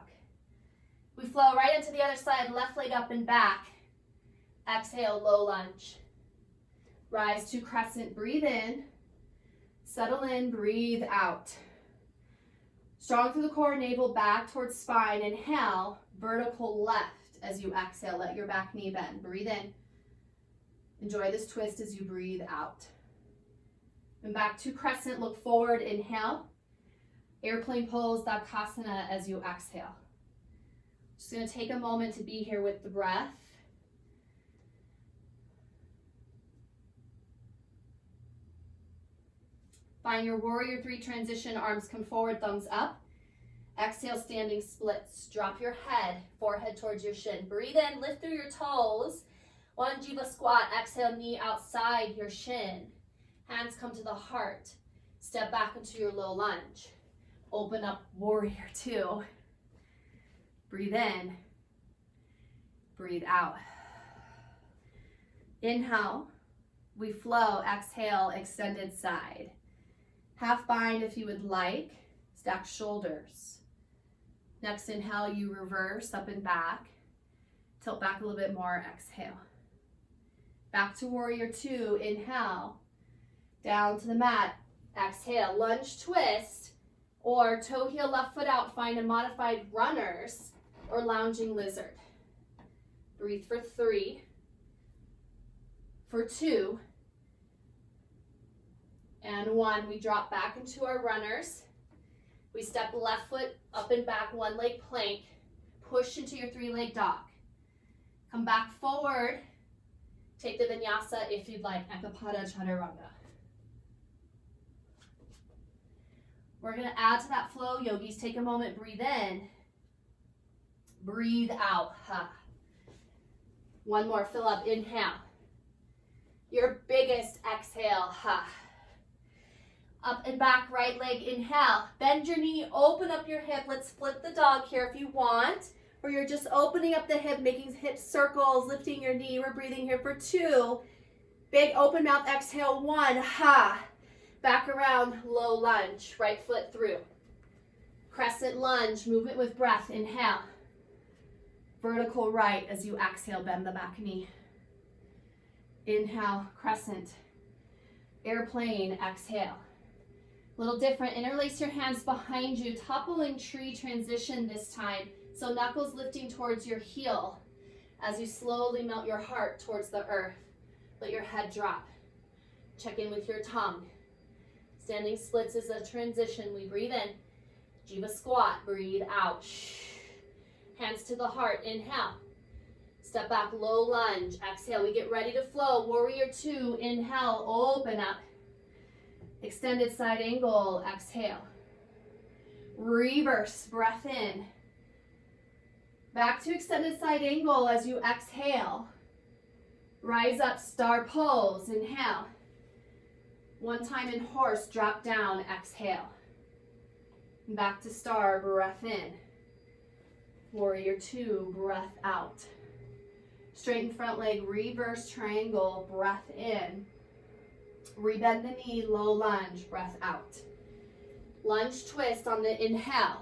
We flow right into the other side, left leg up and back. Exhale, low lunge. Rise to crescent, breathe in. Settle in, breathe out. Strong through the core, navel back towards spine. Inhale, vertical left as you exhale. Let your back knee bend. Breathe in. Enjoy this twist as you breathe out. And back to crescent, look forward, inhale. Airplane pose, Dakasana as you exhale. Just going to take a moment to be here with the breath. Find your warrior three transition, arms come forward, thumbs up. Exhale, standing splits. Drop your head, forehead towards your shin. Breathe in, lift through your toes. One jiva squat, exhale, knee outside your shin. Hands come to the heart. Step back into your low lunge. Open up warrior two. Breathe in. Breathe out. Inhale. We flow. Exhale, extended side. Half bind if you would like. Stack shoulders. Next inhale, you reverse up and back. Tilt back a little bit more. Exhale. Back to warrior two. Inhale. Down to the mat. Exhale. Lunge twist or toe heel left foot out. Find a modified runners or lounging lizard. Breathe for three. For two. And one. We drop back into our runners. We step left foot up and back, one leg plank. Push into your three-leg dog. Come back forward. Take the vinyasa if you'd like, Ekapada Chaturanga. We're going to add to that flow. Yogis, take a moment, breathe in. Breathe out. Ha. One more, fill up, inhale. Your biggest exhale. Ha. Up and back, right leg, inhale. Bend your knee, open up your hip. Let's split the dog here if you want. Or you're just opening up the hip, making hip circles, lifting your knee. We're breathing here for two. Big open mouth exhale, one. Ha. Back around, low lunge, right foot through. Crescent lunge, movement with breath, inhale. Vertical right as you exhale, bend the back knee. Inhale, crescent. Airplane, exhale. A little different, interlace your hands behind you, toppling tree transition this time. So knuckles lifting towards your heel as you slowly melt your heart towards the earth. Let your head drop. Check in with your tongue. Standing splits is a transition. We breathe in. Jiva squat. Breathe out. Hands to the heart. Inhale. Step back. Low lunge. Exhale. We get ready to flow. Warrior two. Inhale. Open up. Extended side angle. Exhale. Reverse. Breath in. Back to extended side angle as you exhale. Rise up. Star pose. Inhale. One time in horse, drop down, exhale. Back to star, breath in. Warrior two, breath out. Straighten front leg, reverse triangle, breath in. Rebend the knee, low lunge, breath out. Lunge twist on the inhale.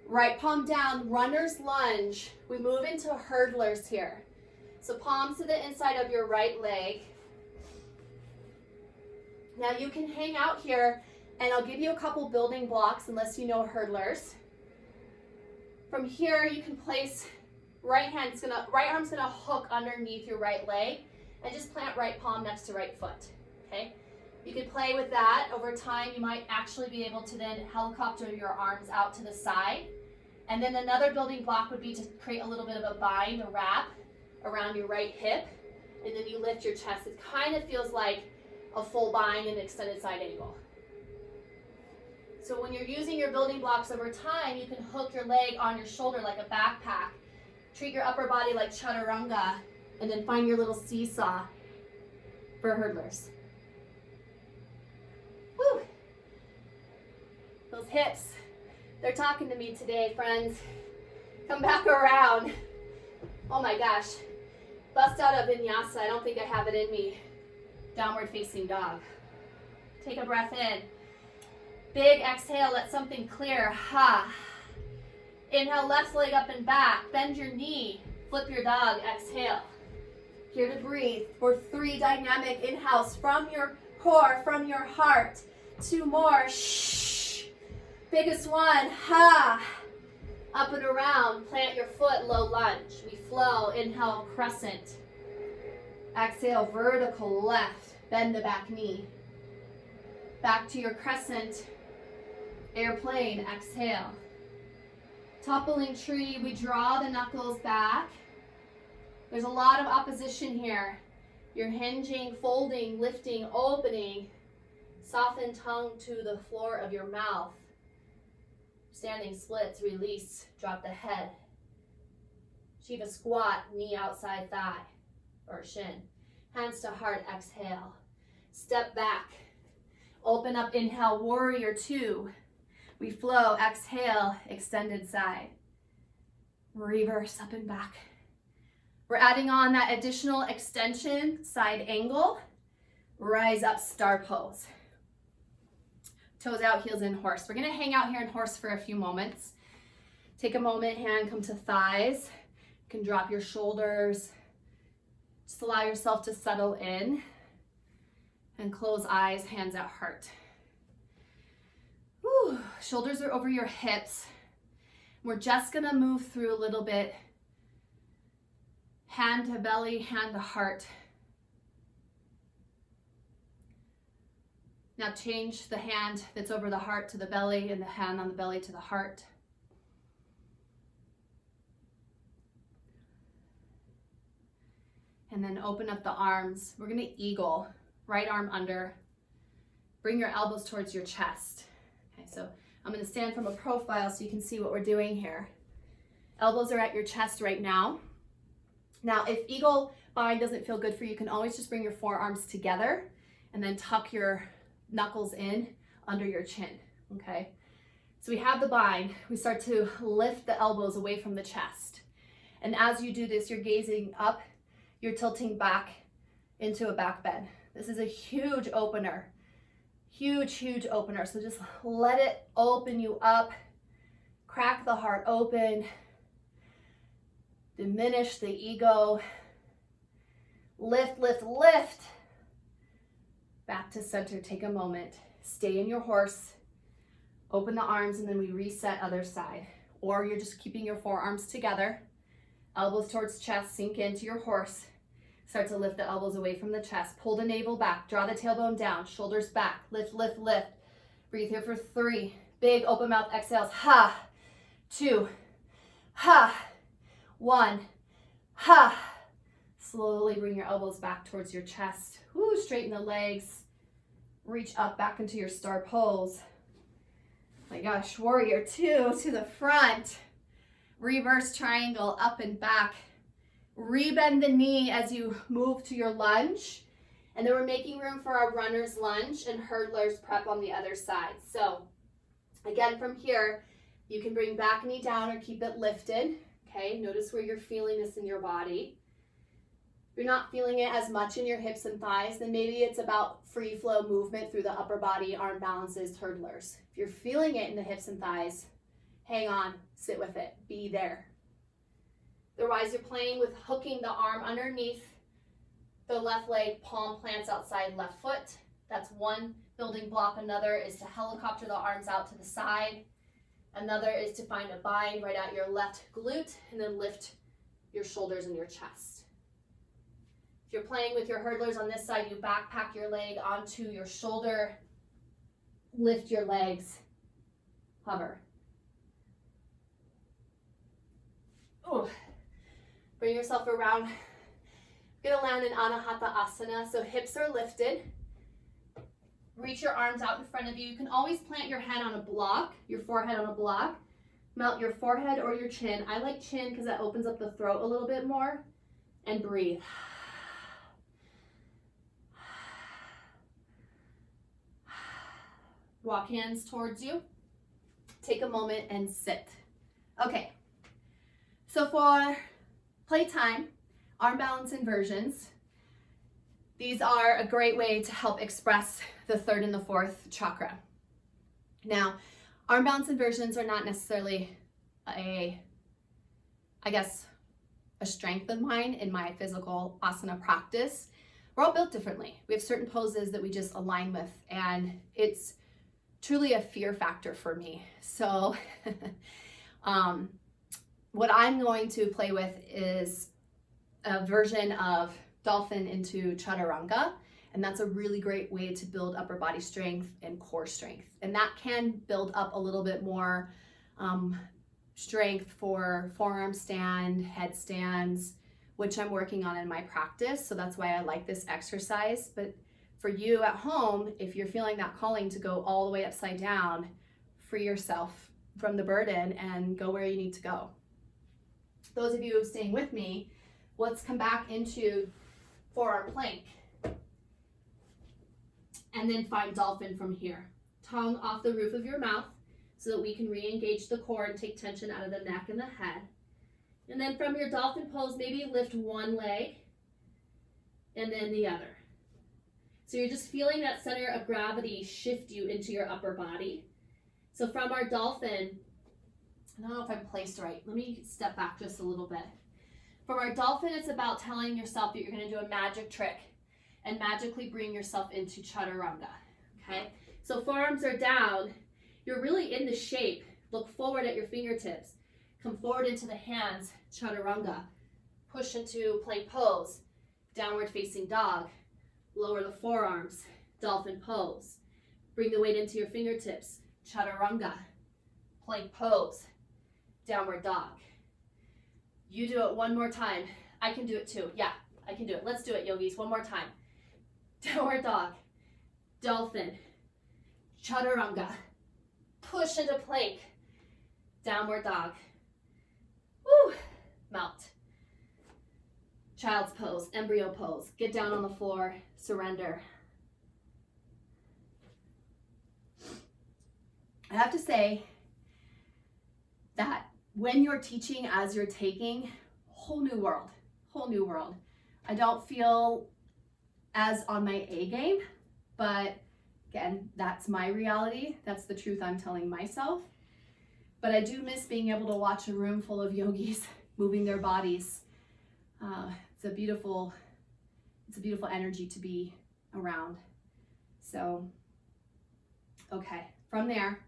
Right palm down, runner's lunge. We move into hurdlers here. So palms to the inside of your right leg. Now you can hang out here, and I'll give you a couple building blocks unless you know hurdlers. From here, you can place right arm's gonna hook underneath your right leg, and just plant right palm next to right foot, okay? You can play with that. Over time, you might actually be able to then helicopter your arms out to the side. And then another building block would be to create a little bit of a bind, a wrap around your right hip, and then you lift your chest. It kind of feels like a full bind and extended side angle. So when you're using your building blocks over time, you can hook your leg on your shoulder like a backpack. Treat your upper body like chaturanga, and then find your little seesaw for hurdlers. Woo! Those hips, they're talking to me today, friends. Come back around. Oh my gosh. Bust out of Vinyasa. I don't think I have it in me. Downward facing dog. Take a breath in. Big exhale, let something clear. Ha. Inhale, left leg up and back. Bend your knee. Flip your dog. Exhale. Here to breathe for 3 dynamic inhales from your core, from your heart. 2 more. Shh. Biggest one. Ha. Up and around. Plant your foot. Low lunge. We flow. Inhale, crescent. Exhale, vertical left. Bend the back knee. Back to your crescent. Airplane. Exhale. Toppling tree. We draw the knuckles back. There's a lot of opposition here. You're hinging, folding, lifting, opening. Soften tongue to the floor of your mouth. Standing splits, release, drop the head. Shiva squat, knee outside thigh or shin. Hands to heart, exhale. Step back. Open up, inhale, warrior 2. We flow, exhale, extended side. Reverse up and back. We're adding on that additional extension, side angle. Rise up, star pose. Toes out, heels in, horse. We're gonna hang out here in horse for a few moments. Take a moment, hand come to thighs. You can drop your shoulders. Just allow yourself to settle in. And close eyes, hands at heart. Whew. Shoulders are over your hips. We're just gonna move through a little bit. Hand to belly, hand to heart. Now change the hand that's over the heart to the belly and the hand on the belly to the heart. And then open up the arms. We're gonna eagle, right arm under. Bring your elbows towards your chest. Okay, so I'm gonna stand from a profile so you can see what we're doing here. Elbows are at your chest right now. Now, if eagle bind doesn't feel good for you, you can always just bring your forearms together and then tuck your knuckles in under your chin, okay? So we have the bind. We start to lift the elbows away from the chest. And as you do this, you're gazing up, you're tilting back into a back bend. This is a huge opener, huge, huge opener. So just let it open you up, crack the heart open, diminish the ego, lift, lift, lift. Back to center, take a moment. Stay in your horse, open the arms, and then we reset other side. Or you're just keeping your forearms together, elbows towards chest, sink into your horse. Start to lift the elbows away from the chest. Pull the navel back, draw the tailbone down, shoulders back, lift, lift, lift. Breathe here for 3. Big open mouth exhales. Ha, 2, ha, 1, ha. Slowly bring your elbows back towards your chest. Woo, straighten the legs. Reach up back into your star pose. My gosh, warrior 2 to the front. Reverse triangle up and back. Rebend the knee as you move to your lunge. And then we're making room for our runner's lunge and hurdler's prep on the other side. So again, from here, you can bring back knee down or keep it lifted. Okay, notice where you're feeling this in your body. If you're not feeling it as much in your hips and thighs, then maybe it's about free flow movement through the upper body, arm balances, hurdlers. If you're feeling it in the hips and thighs, Hang on, sit with it, be there. Otherwise, you're playing with hooking the arm underneath the left leg, palm plants outside left foot. That's one building block. Another is to helicopter the arms out to the side. Another is to find a bind right at your left glute and then lift your shoulders and your chest. If you're playing with your hurdlers on this side, you backpack your leg onto your shoulder, lift your legs, hover. Ooh. Bring yourself around. You're gonna land in Anahata Asana, so hips are lifted. Reach your arms out in front of you. You can always plant your head on a block, your forehead on a block. Melt your forehead or your chin. I like chin because that opens up the throat a little bit more. And breathe. Walk hands towards you. Take a moment and sit. Okay, so for playtime, arm balance inversions. These are a great way to help express the third and the fourth chakra. Now, arm balance inversions are not necessarily a strength of mine in my physical asana practice. We're all built differently. We have certain poses that we just align with, and it's truly a fear factor for me. So what I'm going to play with is a version of dolphin into chaturanga, and that's a really great way to build upper body strength and core strength. And that can build up a little bit more strength for forearm stand, headstands, which I'm working on in my practice. So that's why I like this exercise. But for you at home, if you're feeling that calling to go all the way upside down, free yourself from the burden and go where you need to go. Those of you staying with me, let's come back into forearm plank. And then find dolphin from here. Tongue off the roof of your mouth so that we can re-engage the core and take tension out of the neck and the head. And then from your dolphin pose, maybe lift one leg and then the other. So you're just feeling that center of gravity shift you into your upper body. So from our dolphin, I don't know if I'm placed right. Let me step back just a little bit. From our dolphin, it's about telling yourself that you're going to do a magic trick and magically bring yourself into chaturanga, okay? So forearms are down. You're really in the shape. Look forward at your fingertips. Come forward into the hands, chaturanga. Push into plank pose, downward facing dog. Lower the forearms, dolphin pose. Bring the weight into your fingertips, chaturanga. Plank pose, downward dog. You do it one more time. I can do it too. Yeah, I can do it. Let's do it, yogis. One more time. Downward dog, dolphin, chaturanga. Push into plank, downward dog. Woo, melt. Child's pose, embryo pose. Get down on the floor, surrender. I have to say that when you're teaching as you're taking, whole new world. I don't feel as on my A game, but again, that's my reality. That's the truth I'm telling myself. But I do miss being able to watch a room full of yogis moving their bodies. It's a beautiful energy to be around. So, okay, from there,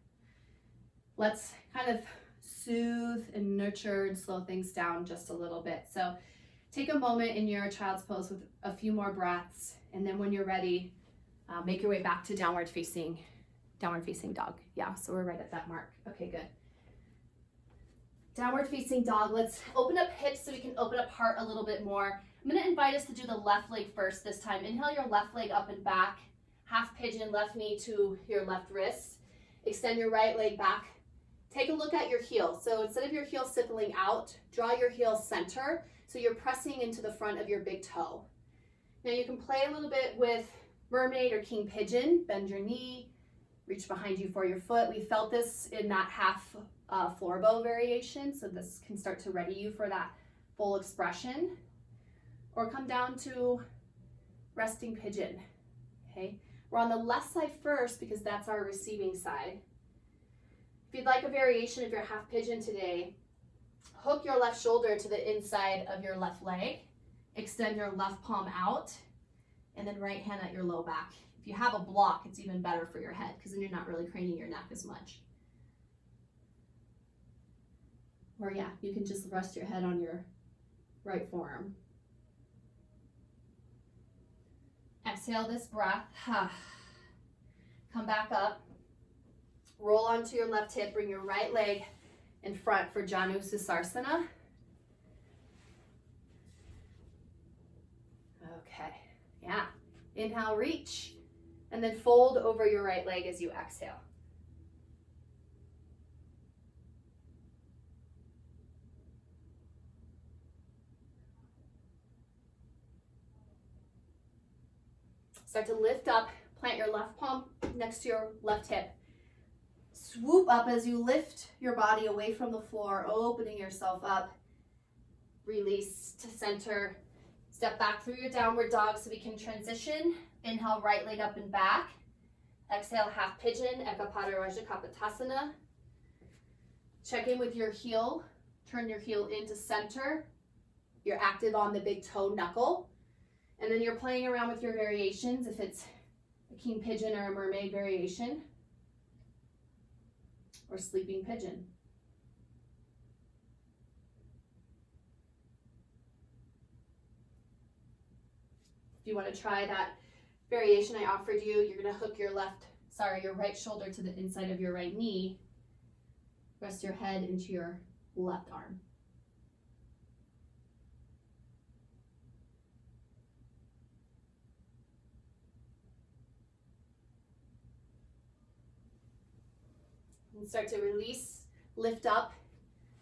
let's kind of soothe and nurture and slow things down just a little bit. So take a moment in your child's pose with a few more breaths, and then when you're ready, make your way back to downward facing dog. Yeah, so we're right at that mark. Okay, good. Downward facing dog. Let's open up hips so we can open up heart a little bit more. I'm going to invite us to do the left leg first this time. Inhale your left leg up and back. Half pigeon, left knee to your left wrist. Extend your right leg back. Take a look at your heel. So instead of your heel sippling out, draw your heel center so you're pressing into the front of your big toe. Now you can play a little bit with mermaid or king pigeon. Bend your knee, reach behind you for your foot. We felt this in that half floor bow variation, so this can start to ready you for that full expression. Or come down to resting pigeon, okay? We're on the left side first because that's our receiving side. you'd like a variation of your half pigeon today, hook your left shoulder to the inside of your left leg, extend your left palm out, and then right hand at your low back. If you have a block, it's even better for your head because then you're not really craning your neck as much. Or yeah, you can just rest your head on your right forearm. Exhale this breath. Come back up. Roll onto your left hip. Bring your right leg in front for Janu Susarsana. Okay, yeah. Inhale, reach, and then fold over your right leg as you exhale. Start to lift up, plant your left palm next to your left hip. Swoop up as you lift your body away from the floor, opening yourself up. Release to center. Step back through your downward dog so we can transition. Inhale, right leg up and back. Exhale, half pigeon, Ekapada Raja Kapotasana. Check in with your heel. Turn your heel into center. You're active on the big toe knuckle. And then you're playing around with your variations, if it's a king pigeon or a mermaid variation, or sleeping pigeon. If you want to try that variation I offered you, you're going to hook your right shoulder to the inside of your right knee. Rest your head into your left arm. And start to release, lift up.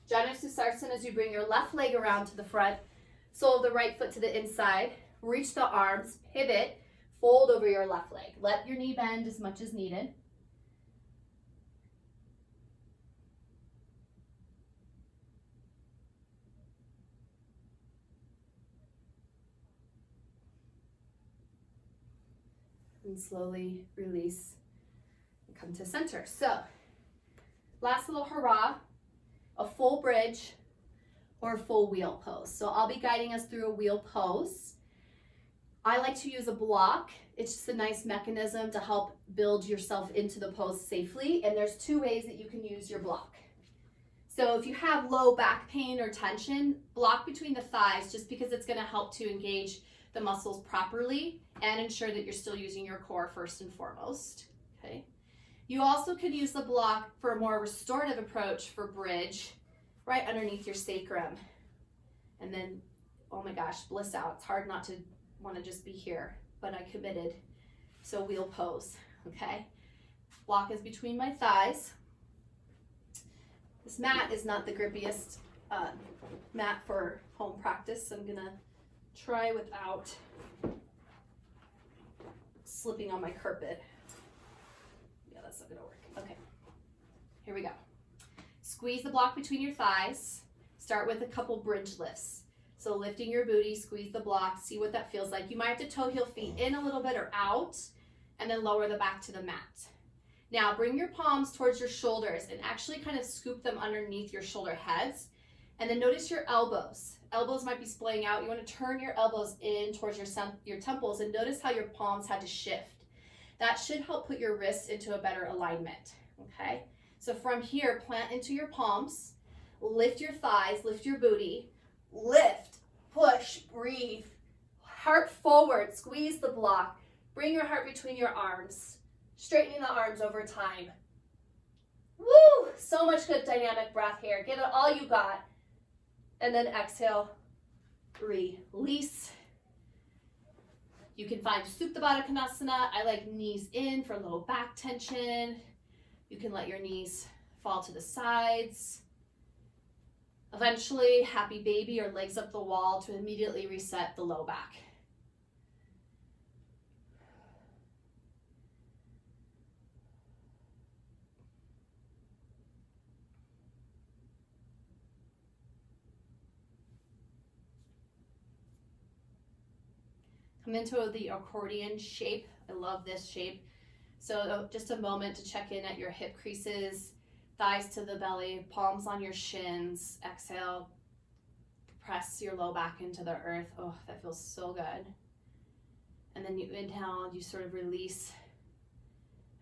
Janu Susarsana as you bring your left leg around to the front, sole of the right foot to the inside, reach the arms, pivot, fold over your left leg. Let your knee bend as much as needed. And slowly release and come to center. So, last little hurrah, a full bridge or a full wheel pose. So I'll be guiding us through a wheel pose. I like to use a block. It's just a nice mechanism to help build yourself into the pose safely. And there's two ways that you can use your block. So if you have low back pain or tension, block between the thighs just because it's going to help to engage the muscles properly and ensure that you're still using your core first and foremost. Okay. You also could use the block for a more restorative approach for bridge, right underneath your sacrum. And then, oh my gosh, bliss out. It's hard not to want to just be here, but I committed. So wheel pose, okay? Block is between my thighs. This mat is not the grippiest mat for home practice, so I'm gonna try without slipping on my carpet. That's not gonna work. Okay, here we go. Squeeze the block between your thighs. Start with a couple bridge lifts. So lifting your booty, squeeze the block, see what that feels like. You might have to toe heel feet in a little bit or out, and then lower the back to the mat. Now bring your palms towards your shoulders and actually kind of scoop them underneath your shoulder heads. And then notice your elbows. Elbows might be splaying out. You want to turn your elbows in towards your temples and notice how your palms had to shift. That should help put your wrists into a better alignment, okay? So from here, plant into your palms, lift your thighs, lift your booty, lift, push, breathe, heart forward, squeeze the block, bring your heart between your arms, straightening the arms over time. Woo! So much good dynamic breath here. Give it all you got. And then exhale, release. You can find Supta Baddha Konasana. I like knees in for low back tension. You can let your knees fall to the sides. Eventually, happy baby or legs up the wall to immediately reset the low back. Come into the accordion shape. I love this shape. So just a moment to check in at your hip creases. thighs to the belly, palms on your shins. Exhale, press your low back into the earth. Oh, that feels so good. And then you inhale, you sort of release.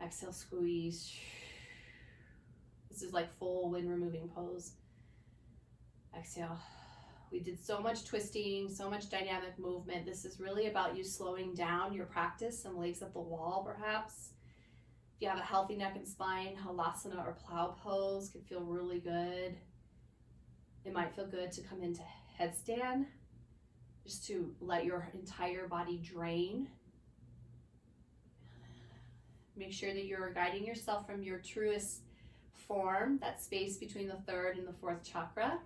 Exhale, squeeze. This is like full wind removing pose. Exhale. We did so much twisting, so much dynamic movement. This is really about you slowing down your practice, some legs up the wall perhaps. If you have a healthy neck and spine, halasana or plow pose can feel really good. It might feel good to come into headstand, just to let your entire body drain. Make sure that you're guiding yourself from your truest form, that space between the third and the fourth chakra.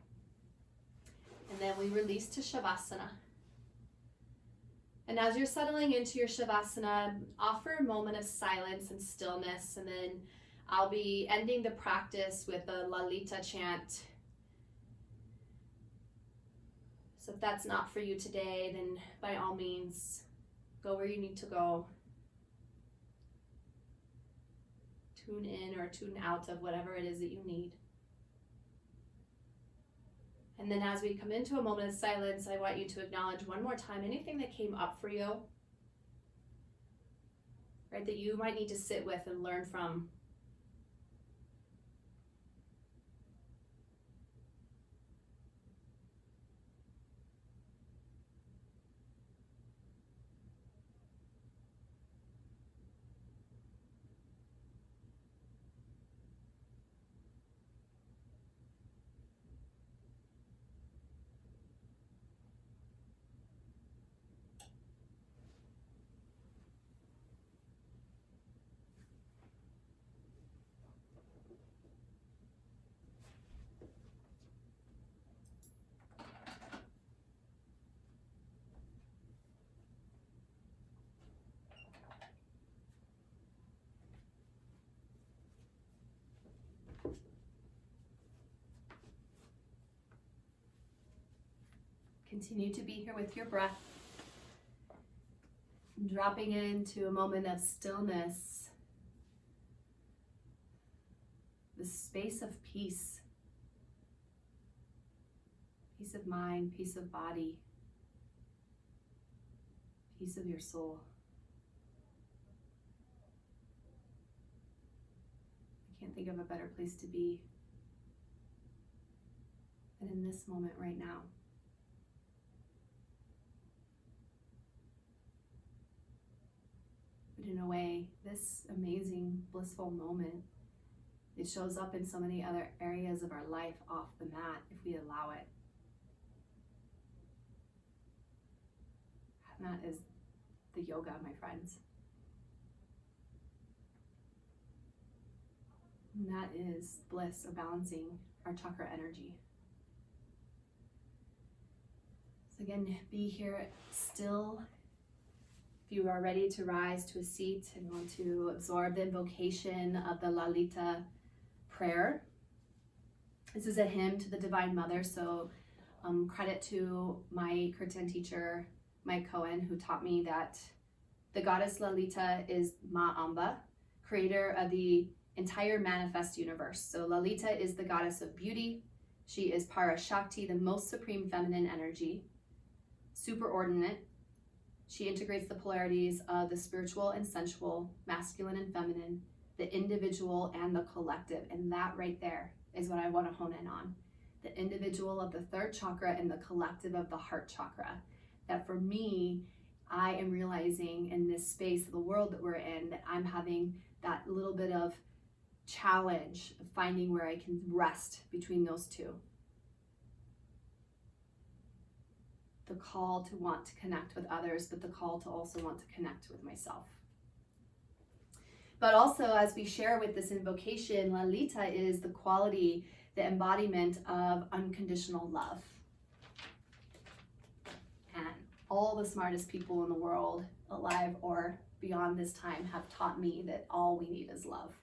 And then we release to Shavasana. And as you're settling into your Shavasana, offer a moment of silence and stillness. And then I'll be ending the practice with a Lalita chant. So if that's not for you today, then by all means, go where you need to go. Tune in or tune out of whatever it is that you need. And then as we come into a moment of silence, I want you to acknowledge one more time anything that came up for you, right, that you might need to sit with and learn from. Continue to be here with your breath. Dropping into a moment of stillness. The space of peace. Peace of mind, peace of body. Peace of your soul. I can't think of a better place to be than in this moment right now. But in a way, this amazing, blissful moment, it shows up in so many other areas of our life off the mat if we allow it. And that is the yoga, my friends. And that is bliss, or balancing our chakra energy. So again, be here still. If you are ready to rise to a seat and want to absorb the invocation of the Lalita prayer. This is a hymn to the Divine Mother, so credit to my kirtan teacher, Mike Cohen, who taught me that the goddess Lalita is Ma Amba, creator of the entire manifest universe. So Lalita is the goddess of beauty. She is Parashakti, the most supreme feminine energy, superordinate. She integrates the polarities of the spiritual and sensual, masculine and feminine, the individual and the collective. And that right there is what I want to hone in on. The individual of the third chakra and the collective of the heart chakra. That for me, I am realizing in this space of the world that we're in, that I'm having that little bit of challenge of finding where I can rest between those two. The call to want to connect with others, but the call to also want to connect with myself. But also, as we share with this invocation, Lalita is the quality, the embodiment of unconditional love. And all the smartest people in the world, alive or beyond this time, have taught me that all we need is love.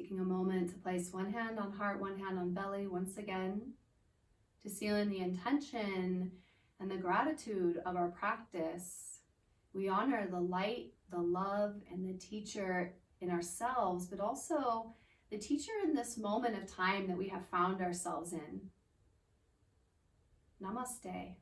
Taking a moment to place one hand on heart, one hand on belly once again, to seal in the intention and the gratitude of our practice. We honor the light, the love, and the teacher in ourselves, but also the teacher in this moment of time that we have found ourselves in. Namaste.